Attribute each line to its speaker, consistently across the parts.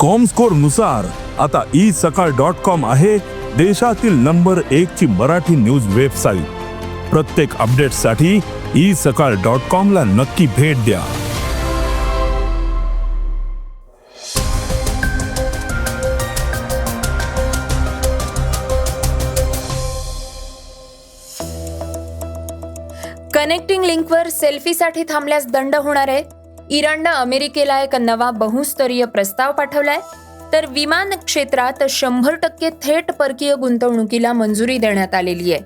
Speaker 1: Comscore नुसार आता isakal.com आहे देशातील नंबर 1 ची मराठी न्यूज वेबसाईट. प्रत्येक अपडेटसाठी isakal.com ला नक्की भेट द्या.
Speaker 2: कनेक्टिंग लिंकवर सेल्फीसाठी थांबल्यास दंड होणार आहे. इराणनं अमेरिकेला एक नवा बहुस्तरीय प्रस्ताव पाठवलाय. तर विमान क्षेत्रात 100% थेट परकीय गुंतवणुकीला मंजुरी देण्यात आलेली आहे.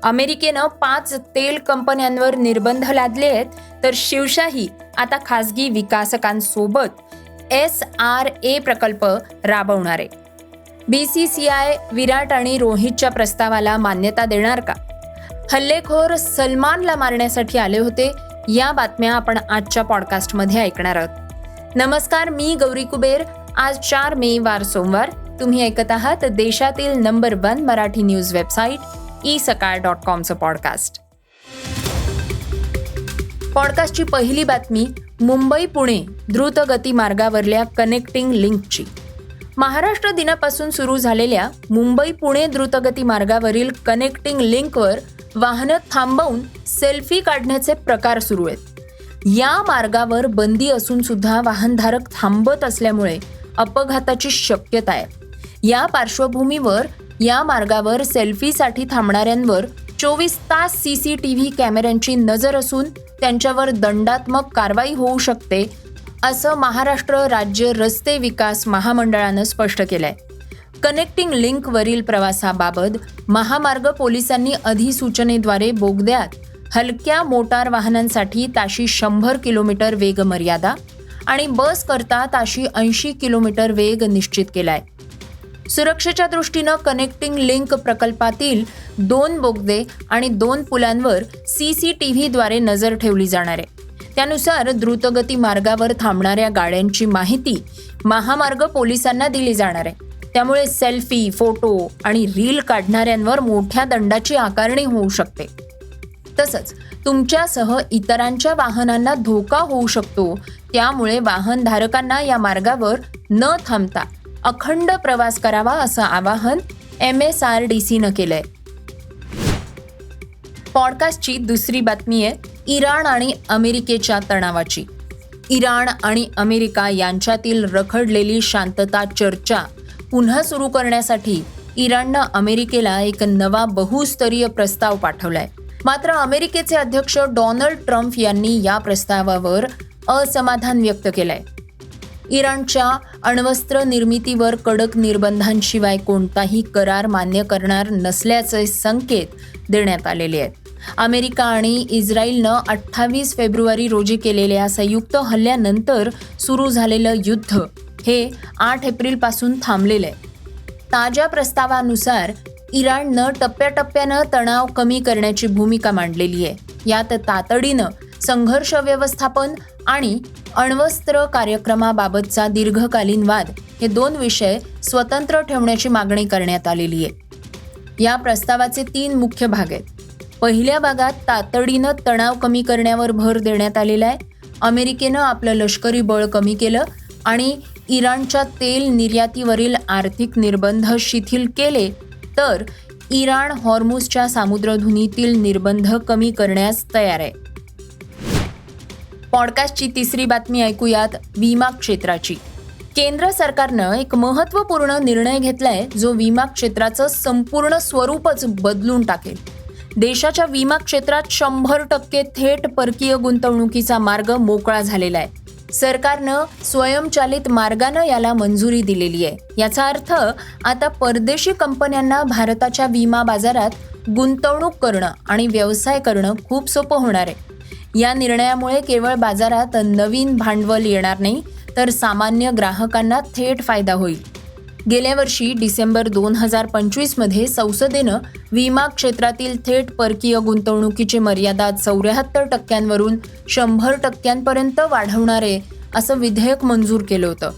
Speaker 2: अमेरिकेनं 5 तेल कंपन्यांवर निर्बंध लादले आहेत. तर शिवशाही आता खासगी विकासकांसोबत SRA प्रकल्प राबवणार आहे. BCCI विराट आणि रोहितच्या प्रस्तावाला मान्यता देणार का? हल्लेखोर सलमानला मारण्यासाठी आले होते. या बातम्या आपण आजच्या पॉडकास्टमध्ये ऐकणार आहोत. नमस्कार, मी गौरी कुबेर. आज 4 मे वार सोमवार. तुम्ही ऐकत आहात देशातील नंबर 1 मराठी न्यूज वेबसाईट isakal.comचं पॉडकास्ट. पॉडकास्टची पहिली बातमी मुंबई पुणे द्रुतगती मार्गावरल्या कनेक्टिंग लिंकची. महाराष्ट्र दिनापासून सुरू झालेल्या मुंबई पुणे द्रुतगती मार्गावरील कनेक्टिंग लिंकवर वाहनं थांबवून सेल्फी काढण्याचे प्रकार सुरू आहेत. या मार्गावर बंदी असून सुद्धा वाहनधारक थांबत असल्यामुळे अपघाताची शक्यता आहे. या पार्श्वभूमीवर या मार्गावर सेल्फीसाठी थांबणाऱ्यांवर 24 तास CCTV कॅमेऱ्यांची नजर असून त्यांच्यावर दंडात्मक कारवाई होऊ शकते, असं महाराष्ट्र राज्य रस्ते विकास महामंडळानं स्पष्ट केलंय. कनेक्टिंग लिंकवरील प्रवासाबाबत महामार्ग पोलिसांनी अधिसूचनेद्वारे बोगद्यात हलक्या मोटार वाहनांसाठी ताशी 100 किलोमीटर वेग मर्यादा आणि बस करता ताशी 80 किलोमीटर वेग निश्चित केलाय. सुरक्षेच्या दृष्टीनं कनेक्टिंग लिंक प्रकल्पातील 2 बोगदे आणि 2 पुलांवर CCTVद्वारे नजर ठेवली जाणार आहे. त्यानुसार द्रुतगती मार्गावर थांबणाऱ्या गाड्यांची माहिती महामार्ग पोलिसांना दिली जाणार आहे. त्यामुळे सेल्फी, फोटो आणि रील काढणाऱ्यांवर मोठ्या दंडाची आकारणी होऊ शकते. तसंच तुमच्यासह इतरांच्या वाहनांना धोका होऊ शकतो. त्यामुळे वाहनधारकांना या मार्गावर न थांबता अखंड प्रवास करावा असं आवाहन MSRDCनं केलंय. पॉडकास्टची दुसरी बातमी आहे इराण आणि अमेरिकेच्या तणावाची. इराण आणि अमेरिका यांच्यातील रखडलेली शांतता चर्चा पुन्हा सुरू करण्यासाठी इराणनं अमेरिकेला एक नवा बहुस्तरीय प्रस्ताव पाठवलाय. मात्र अमेरिकेचे अध्यक्ष डोनाल्ड ट्रम्प यांनी या प्रस्तावावर असमाधान व्यक्त केलंय. इराणच्या अण्वस्त्र निर्मितीवर कडक निर्बंधांशिवाय कोणताही करार मान्य करणार नसल्याचे संकेत देण्यात आलेले आहेत. अमेरिका आणि इस्रायलनं 28 फेब्रुवारी रोजी केलेल्या संयुक्त हल्ल्यानंतर सुरू झालेलं युद्ध हे 8 एप्रिलपासून थांबलेलं आहे. ताज्या प्रस्तावानुसार इराणनं टप्प्याटप्प्यानं तणाव कमी करण्याची भूमिका मांडलेली आहे. यात तातडीनं संघर्ष व्यवस्थापन आणि अण्वस्त्र कार्यक्रमाबाबतचा दीर्घकालीन वाद हे 2 विषय स्वतंत्र ठेवण्याची मागणी करण्यात आलेली आहे. या प्रस्तावाचे 3 मुख्य भाग आहेत. पहिल्या भागात तातडीनं तणाव कमी करण्यावर भर देण्यात आलेला आहे. अमेरिकेनं आपलं लष्करी बळ कमी केलं आणि इराणच्या तेल निर्यातीवरील आर्थिक निर्बंध शिथिल केले तर इराण हॉर्मुझच्या सामुद्रधुनीतील निर्बंध कमी करण्यास तयार आहे. पॉडकास्टची तिसरी बातमी ऐकूयात विमा क्षेत्राची. केंद्र सरकारनं एक महत्त्वपूर्ण निर्णय घेतलाय जो विमा क्षेत्राचं संपूर्ण स्वरूपच बदलून टाकेल. देशाच्या विमा क्षेत्रात 100% थेट परकीय गुंतवणुकीचा मार्ग मोकळा झालेला आहे. सरकारनं स्वयंचलित मार्गानं याला मंजुरी दिलेली आहे. याचा अर्थ आता परदेशी कंपन्यांना भारताच्या विमा बाजारात गुंतवणूक करणं आणि व्यवसाय करणं खूप सोपं होणार आहे. या निर्णयामुळे केवळ बाजारात नवीन भांडवल येणार नाही तर सामान्य ग्राहकांना थेट फायदा होईल. गेल्या वर्षी डिसेंबर 2025 मध्ये संसदेनं विमा क्षेत्रातील थेट परकीय गुंतवणुकीची मर्यादा 74% वरून 100% वाढवणारे असं विधेयक मंजूर केलं होतं.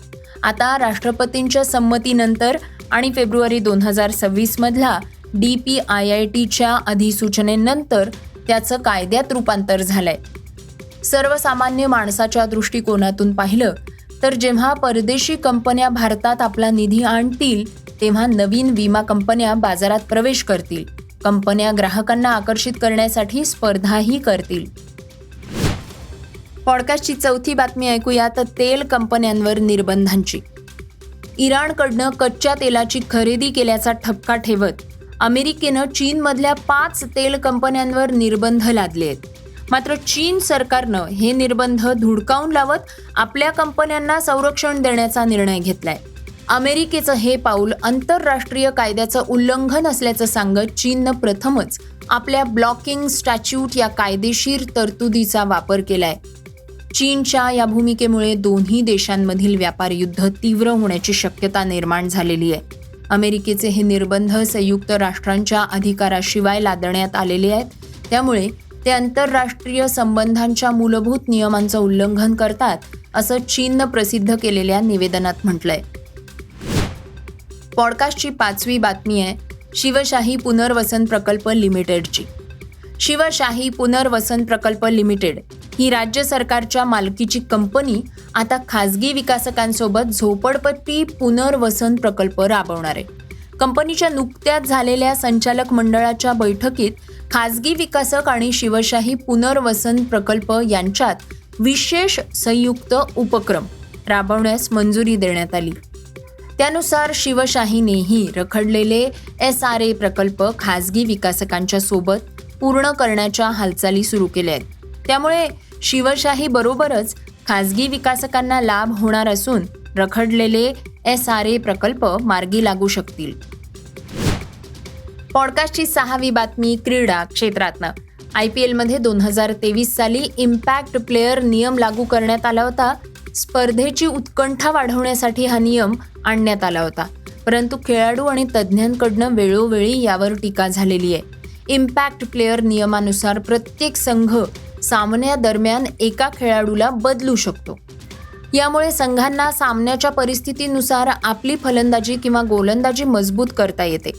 Speaker 2: आता राष्ट्रपतींच्या संमतीनंतर आणि फेब्रुवारी 2026 मधला DPIITच्या अधिसूचनेनंतर त्याचं कायद्यात रूपांतर झालंय. सर्वसामान्य माणसाच्या दृष्टिकोनातून पाहिलं तर जेव्हा परदेशी कंपन्या भारतात आपला निधी आणतील तेव्हा नवीन विमा कंपन्या बाजारात प्रवेश करतील. कंपन्या ग्राहकांना आकर्षित करण्यासाठी स्पर्धाही करतील. पॉडकास्टची चौथी बातमी ऐकूया तर तेल कंपन्यांवर निर्बंधांची. इराणकडनं कच्च्या तेलाची खरेदी केल्याचा ठपका ठेवत अमेरिकेनं चीनमधल्या 5 तेल कंपन्यांवर निर्बंध लादले आहेत. मात्र चीन सरकारनं हे निर्बंध धुडकावून लावत आपल्या कंपन्यांना संरक्षण देण्याचा निर्णय घेतलाय. अमेरिकेचं हे पाऊल आंतरराष्ट्रीय कायद्याचं उल्लंघन असल्याचं सांगत चीननं प्रथमच आपल्या ब्लॉकिंग स्टॅच्यूट या कायदेशीर तरतुदीचा वापर केलाय. चीनच्या या भूमिकेमुळे दोन्ही देशांमधील व्यापार युद्ध तीव्र होण्याची शक्यता निर्माण झालेली आहे. अमेरिकेचे हे निर्बंध संयुक्त राष्ट्रांच्या अधिकाराशिवाय लादण्यात आलेले आहेत. त्यामुळे ते आंतरराष्ट्रीय संबंधांच्या मूलभूत नियमांचं उल्लंघन करतात, असं चीननं प्रसिद्ध केलेल्या निवेदनात म्हटलंय. पॉडकास्टची 5वी बातमी आहे शिवशाही पुनर्वसन प्रकल्प लिमिटेडची. शिवशाही पुनर्वसन प्रकल्प लिमिटेड ही राज्य सरकारच्या मालकीची कंपनी आता खासगी विकासकांसोबत झोपडपट्टी पुनर्वसन प्रकल्प राबवणार आहे. कंपनीच्या नुकत्याच झालेल्या संचालक मंडळाच्या बैठकीत खासगी विकासक आणि शिवशाही पुनर्वसन प्रकल्प यांच्यात विशेष संयुक्त उपक्रम राबवण्यास मंजुरी देण्यात आली. त्यानुसार शिवशाहीनेही रखडलेले SRA प्रकल्प खासगी विकासकांच्या सोबत पूर्ण करण्याच्या हालचाली सुरू केल्या आहेत. त्यामुळे शिवशाही बरोबरच खासगी विकासकांना लाभ होणार असून रखडलेले SRA प्रकल्प मार्गी लागू शकतील. पॉडकास्टची 6वी बातमी क्रीडा क्षेत्रातनं. IPLमध्ये 2023 साली इम्पॅक्ट प्लेयर नियम लागू करण्यात आला होता. स्पर्धेची उत्कंठा वाढवण्यासाठी हा नियम आणण्यात आला होता, परंतु खेळाडू आणि तज्ज्ञांकडनं वेळोवेळी यावर टीका झालेली आहे. इम्पॅक्ट प्लेयर नियमानुसार प्रत्येक संघ सामन्यादरम्यान एका खेळाडूला बदलू शकतो. यामुळे संघांना सामन्याच्या परिस्थितीनुसार आपली फलंदाजी किंवा गोलंदाजी मजबूत करता येते.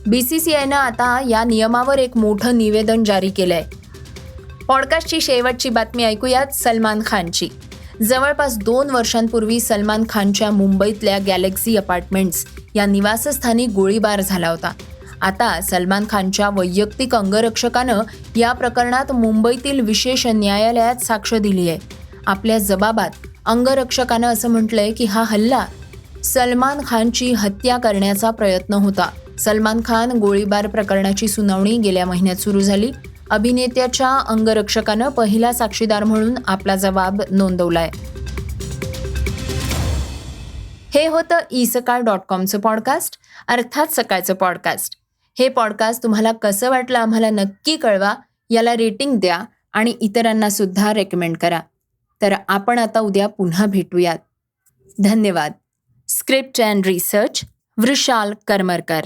Speaker 2: BCCIनं आता या नियमावर एक मोठं निवेदन जारी केलंय. पॉडकास्टची शेवटची बातमी ऐकूयात सलमान खानची. जवळपास 2 वर्षांपूर्वी सलमान खानच्या मुंबईतल्या गॅलेक्सी अपार्टमेंट्स या निवासस्थानी गोळीबार झाला होता. आता सलमान खानच्या वैयक्तिक अंगरक्षकानं या प्रकरणात मुंबईतील विशेष न्यायालयात साक्ष दिली आहे. आपल्या जबाबात अंगरक्षकानं असं म्हटलंय की हा हल्ला सलमान खानची हत्या करण्याचा प्रयत्न होता. सलमान खान गोळीबार प्रकरणाची सुनावणी गेल्या महिन्यात सुरू झाली. अभिनेत्याच्या अंगरक्षकानं पहिला साक्षीदार म्हणून आपला जबाब नोंदवलाय. हे होतं isakal.comचं पॉडकास्ट, अर्थात सकाळचं पॉडकास्ट. हे पॉडकास्ट तुम्हाला कसं वाटलं आम्हाला नक्की कळवा. याला रेटिंग द्या आणि इतरांना सुद्धा रेकमेंड करा. तर आपण आता उद्या पुन्हा भेटूयात. धन्यवाद. Script and research Vrushal Karmarkar.